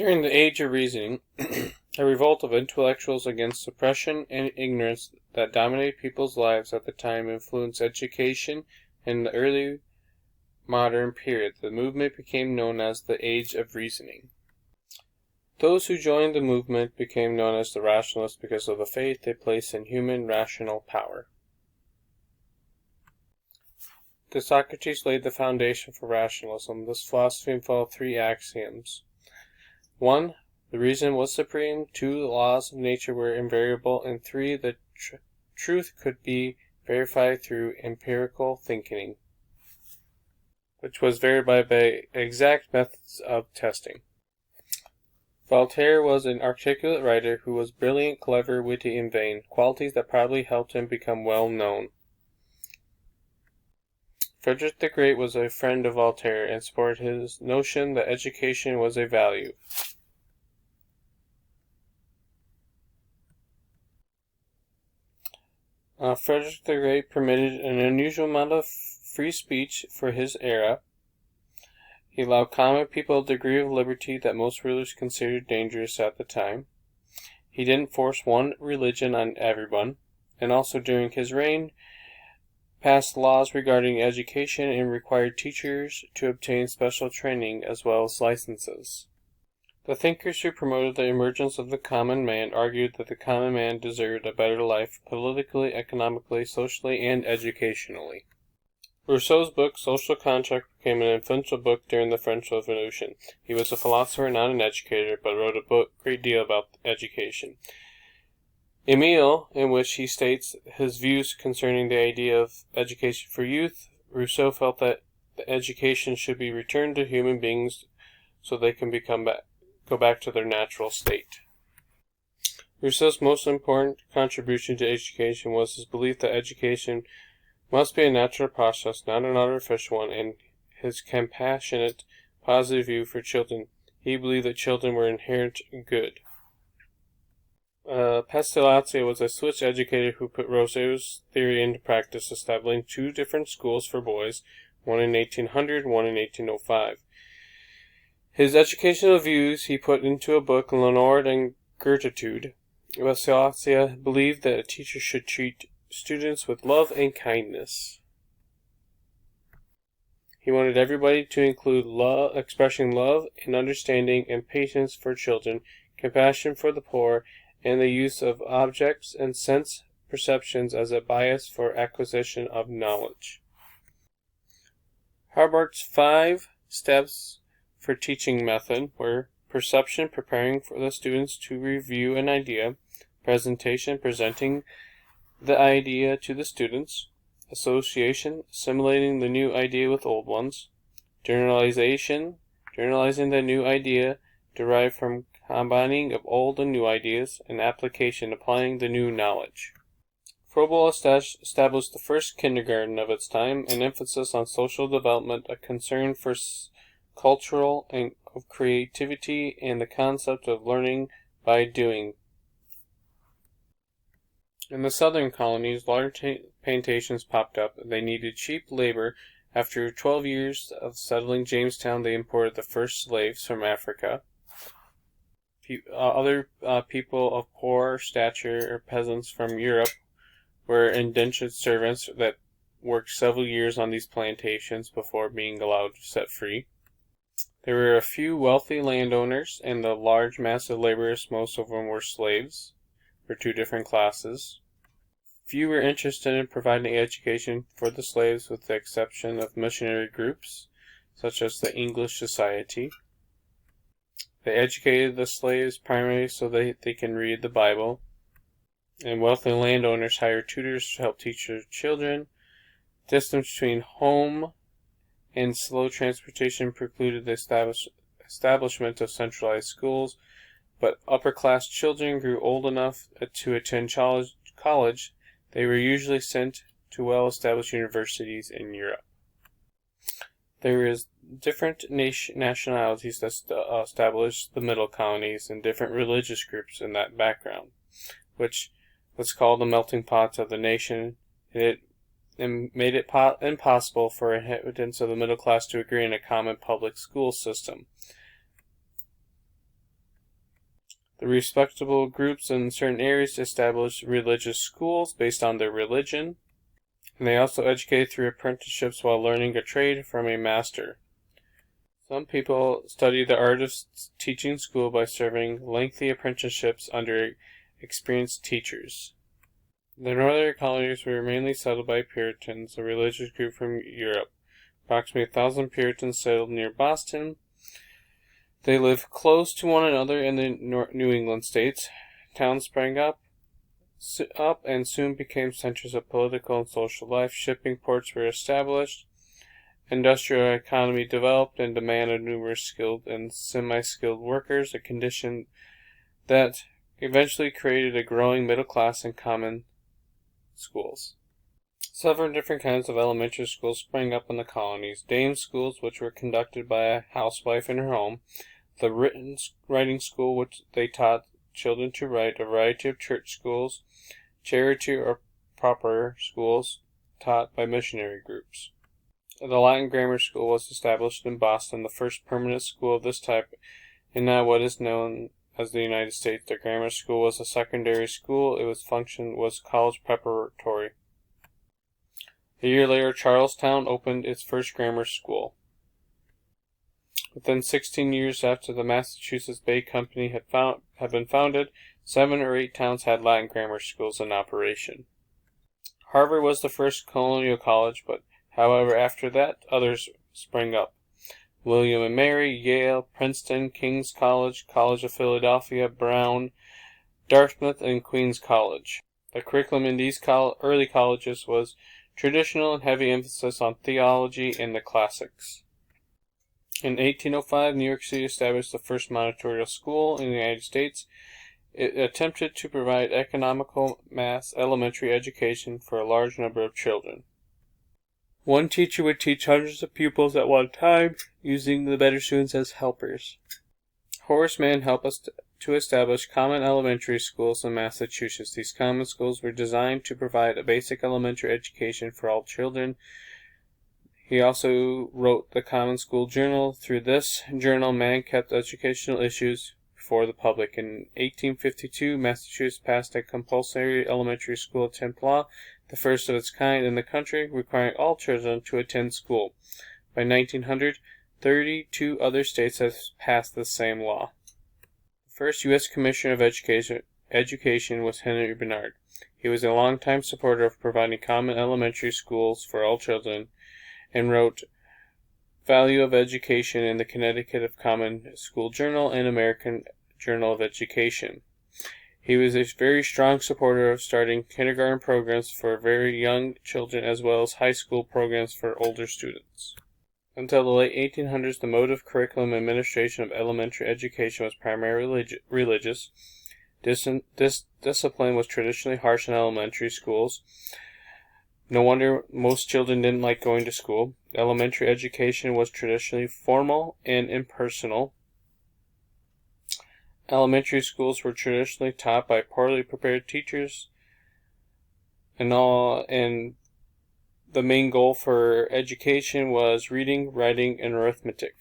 During the Age of Reasoning, a revolt of intellectuals against suppression and ignorance that dominated people's lives at the time influenced education in the early modern period. The movement became known as the Age of Reasoning. Those who joined the movement became known as the Rationalists because of the faith they placed in human rational power. Socrates laid the foundation for rationalism. This philosophy involved three axioms. 1. The reason was supreme. 2. The laws of nature were invariable. And 3. The truth could be verified through empirical thinking, which was verified by exact methods of testing. Voltaire was an articulate writer who was brilliant, clever, witty, and vain, qualities that probably helped him become well known. Frederick the Great was a friend of Voltaire and supported his notion that education was a value. Frederick the Great permitted an unusual amount of free speech for his era. He allowed common people a degree of liberty that most rulers considered dangerous at the time. He didn't force one religion on everyone, and also during his reign passed laws regarding education and required teachers to obtain special training as well as licenses. The thinkers who promoted the emergence of the common man argued that the common man deserved a better life politically, economically, socially, and educationally. Rousseau's book, Social Contract, became an influential book during the French Revolution. He was a philosopher, not an educator, but wrote a great deal about education. Emile, in which he states his views concerning the idea of education for youth, Rousseau felt that the education should be returned to human beings so they can go back to their natural state. Rousseau's most important contribution to education was his belief that education must be a natural process, not an artificial one, and his compassionate, positive view for children. He believed that children were inherent good. Pestalozzi was a Swiss educator who put Rousseau's theory into practice, establishing two different schools for boys, one in 1800, one in 1805. His educational views he put into a book, L'Honneur and Gratitude. Pestalozzi believed that a teacher should treat students with love and kindness. He wanted everybody to include expressing love and understanding and patience for children, compassion for the poor, and the use of objects and sense perceptions as a bias for acquisition of knowledge. Harbart's 5 steps for teaching method were perception, preparing for the students to review an idea, presentation, presenting the idea to the students, association, assimilating the new idea with old ones, generalization, generalizing the new idea derived from combining of old and new ideas, and application, applying the new knowledge. Froebel established the first kindergarten of its time, an emphasis on social development, a concern for cultural and of creativity, and the concept of learning by doing. In the southern colonies, large plantations popped up. They needed cheap labor. After 12 years of settling Jamestown, they imported the first slaves from Africa. Other people of poor stature or peasants from Europe were indentured servants that worked several years on these plantations before being allowed to set free. There were a few wealthy landowners and the large mass of laborers, most of them were slaves, for two different classes. Few were interested in providing education for the slaves with the exception of missionary groups, such as the English Society. They educated the slaves primarily so that they can read the Bible, and wealthy landowners hired tutors to help teach their children. Distance between home and slow transportation precluded the establishment of centralized schools, but upper-class children grew old enough to attend college. They were usually sent to well-established universities in Europe. There is different nationalities that established the middle colonies and different religious groups in that background, which was called the melting pot of the nation. It made it impossible for inhabitants of the middle class to agree on a common public school system. The respectable groups in certain areas established religious schools based on their religion, and they also educated through apprenticeships while learning a trade from a master. Some people study the art of teaching school by serving lengthy apprenticeships under experienced teachers. The northern colonies were mainly settled by Puritans, a religious group from Europe. Approximately 1,000 Puritans settled near Boston. They lived close to one another in the New England states. Towns sprang up and soon became centers of political and social life. Shipping ports were established. Industrial economy developed and demanded numerous skilled and semi-skilled workers, a condition that eventually created a growing middle class and common schools. Several different kinds of elementary schools sprang up in the colonies. Dame schools, which were conducted by a housewife in her home. The writing school, which they taught children to write. A variety of church schools. Charity or proper schools taught by missionary groups. The Latin Grammar School was established in Boston, the first permanent school of this type in now what is known as the United States. The grammar school was a secondary school. Its function was college preparatory. A year later, Charlestown opened its first grammar school. Within 16 years after the Massachusetts Bay Company had been founded, 7 or 8 towns had Latin grammar schools in operation. Harvard was the first colonial college, but however, after that, others sprang up. William and Mary, Yale, Princeton, King's College, College of Philadelphia, Brown, Dartmouth, and Queen's College. The curriculum in these early colleges was traditional and heavy emphasis on theology and the classics. In 1805, New York City established the first Monitorial School in the United States. It attempted to provide economical mass elementary education for a large number of children. One teacher would teach hundreds of pupils at one time, using the better students as helpers. Horace Mann helped us to establish common elementary schools in Massachusetts. These common schools were designed to provide a basic elementary education for all children. He also wrote the Common School Journal. Through this journal, Mann kept educational issues before the public. In 1852, Massachusetts passed a compulsory elementary school attempt law, the first of its kind in the country, requiring all children to attend school. By 1900, 32 other states have passed the same law. The first U.S. Commissioner of Education was Henry Barnard. He was a longtime supporter of providing common elementary schools for all children, and wrote Value of Education in the Connecticut Common School Journal and American Journal of Education. He was a very strong supporter of starting kindergarten programs for very young children as well as high school programs for older students. Until the late 1800s, the mode of curriculum and administration of elementary education was primarily religious. This discipline was traditionally harsh in elementary schools. No wonder most children didn't like going to school. Elementary education was traditionally formal and impersonal. Elementary schools were traditionally taught by poorly prepared teachers, and the main goal for education was reading, writing, and arithmetic.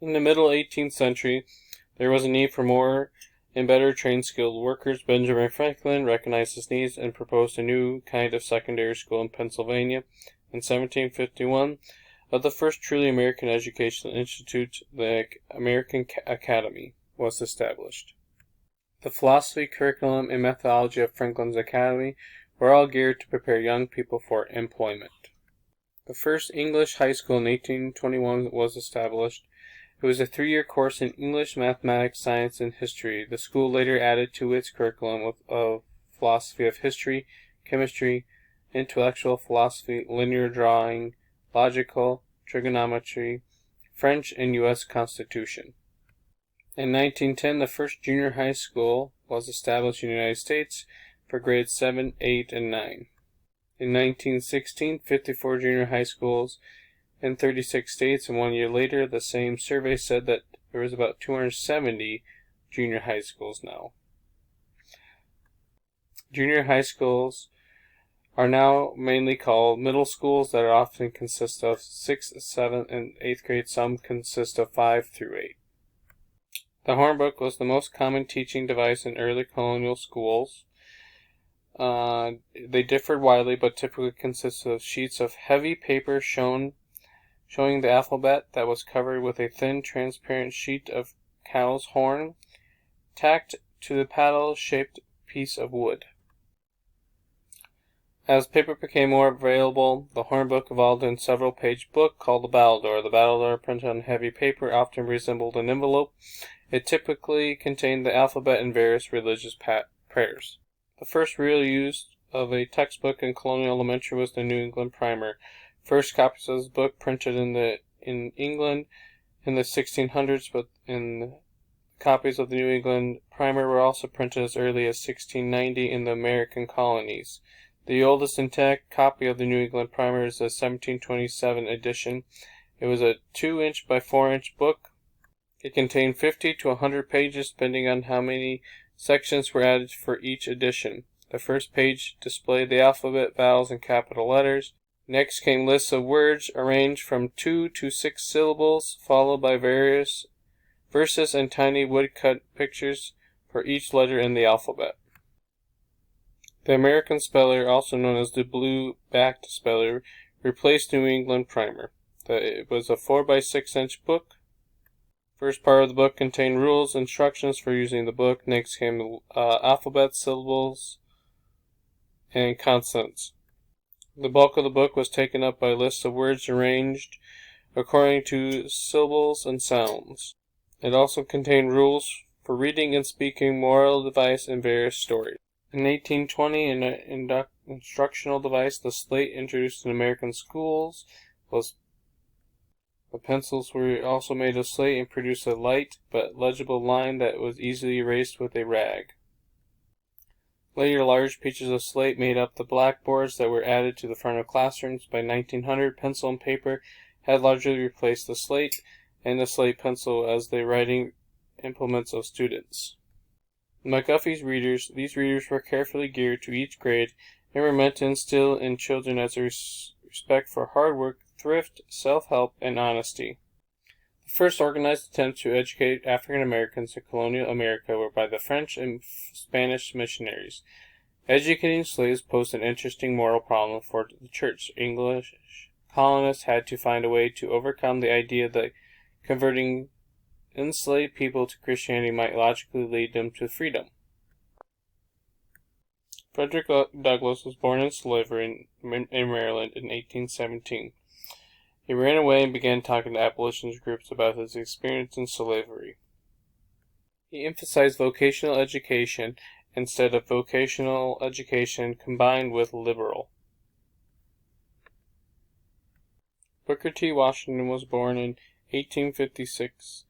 In the middle 18th century, there was a need for more and better trained skilled workers. Benjamin Franklin recognized this need and proposed a new kind of secondary school in Pennsylvania. In 1751, of the first truly American educational institute, the American Academy, was established. The philosophy, curriculum, and methodology of Franklin's Academy were all geared to prepare young people for employment. The first English high school in 1821 was established. It was a 3-year course in English, mathematics, science, and history. The school later added to its curriculum of philosophy of history, chemistry, intellectual philosophy, linear drawing, logical, trigonometry, French, and U.S. Constitution. In 1910, the first junior high school was established in the United States for grades 7, 8, and 9. In 1916, 54 junior high schools in 36 states, and 1 year later, the same survey said that there was about 270 junior high schools now. Junior high schools are now mainly called middle schools that often consist of 6th, 7th, and 8th grade. Some consist of 5 through 8. The hornbook was the most common teaching device in early colonial schools. They differed widely, but typically consisted of sheets of heavy paper showing the alphabet that was covered with a thin, transparent sheet of cow's horn tacked to the paddle-shaped piece of wood. As paper became more available, the hornbook evolved into a several-page book called the battledore. The battledore, printed on heavy paper, often resembled an envelope. It typically contained the alphabet and various religious prayers. The first real use of a textbook in colonial elementary was the New England Primer. First copies of this book printed in England in the 1600s, but copies of the New England Primer were also printed as early as 1690 in the American colonies. The oldest intact copy of the New England Primer is the 1727 edition. It was a 2-inch by 4-inch book. It contained 50 to 100 pages, depending on how many sections were added for each edition. The first page displayed the alphabet, vowels, and capital letters. Next came lists of words arranged from 2 to 6 syllables, followed by various verses and tiny woodcut pictures for each letter in the alphabet. The American Speller, also known as the blue-backed speller, replaced New England Primer. It was a 4 by 6-inch book. First part of the book contained rules, instructions for using the book. Next came alphabet, syllables, and consonants. The bulk of the book was taken up by lists of words arranged according to syllables and sounds. It also contained rules for reading and speaking, moral advice, and various stories. In 1820, an instructional device, the slate, introduced in American schools, was the pencils were also made of slate and produced a light but legible line that was easily erased with a rag. Later, large pieces of slate made up the blackboards that were added to the front of classrooms. By 1900, pencil and paper had largely replaced the slate and the slate pencil as the writing implements of students. McGuffey's readers. These readers were carefully geared to each grade and were meant to instill in children a respect for hard work, thrift, self-help, and honesty. The first organized attempts to educate African Americans in colonial America were by the French and Spanish missionaries. Educating slaves posed an interesting moral problem for the church. English colonists had to find a way to overcome the idea that converting enslaved people to Christianity might logically lead them to freedom. Frederick Douglass was born in slavery in Maryland in 1817. He ran away and began talking to abolitionist groups about his experience in slavery. He emphasized vocational education instead of vocational education combined with liberal. Booker T. Washington was born in 1856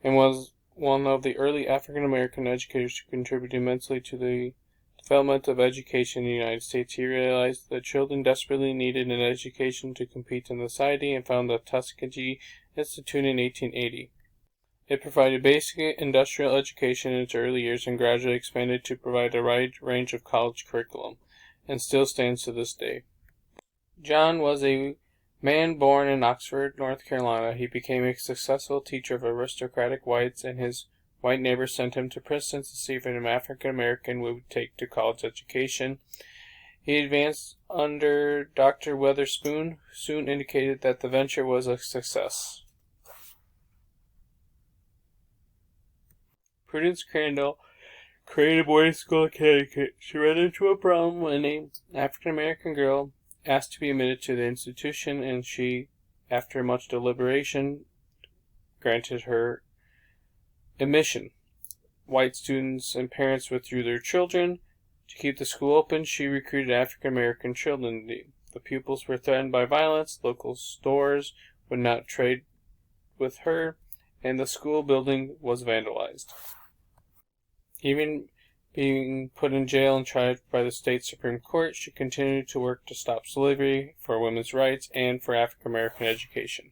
and was one of the early African American educators who contributed immensely to the development of education in the United States. He realized that children desperately needed an education to compete in society and founded the Tuskegee Institute in 1880. It provided basic industrial education in its early years and gradually expanded to provide a wide range of college curriculum, and still stands to this day. John was a man born in Oxford, North Carolina. He became a successful teacher of aristocratic whites, and his white neighbors sent him to Princeton to see if an African American would take to college education. He advanced under Dr. Weatherspoon, who soon indicated that the venture was a success. Prudence Crandall created a boarding school in Connecticut. She ran into a problem when an African American girl asked to be admitted to the institution, and she, after much deliberation, granted her admission. White students and parents withdrew their children. To keep the school open, she recruited African American children. The pupils were threatened by violence. Local stores would not trade with her, and the school building was vandalized. Even being put in jail and tried by the state Supreme Court, she continued to work to stop slavery, for women's rights, and for African American education.